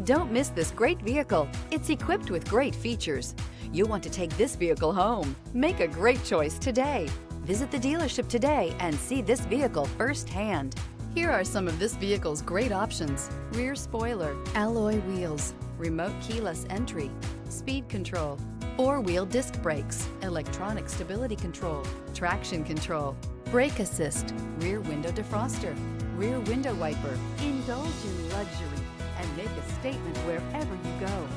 Don't miss this great vehicle. It's equipped with great features. You'll want to take this vehicle home. Make a great choice today. Visit the dealership today and see this vehicle firsthand. Here are some of this vehicle's great options: rear spoiler, alloy wheels, remote keyless entry, speed control, four-wheel disc brakes, electronic stability control, traction control, brake assist, rear window defroster, rear window wiper. Indulge in luxury and make a statement wherever you go.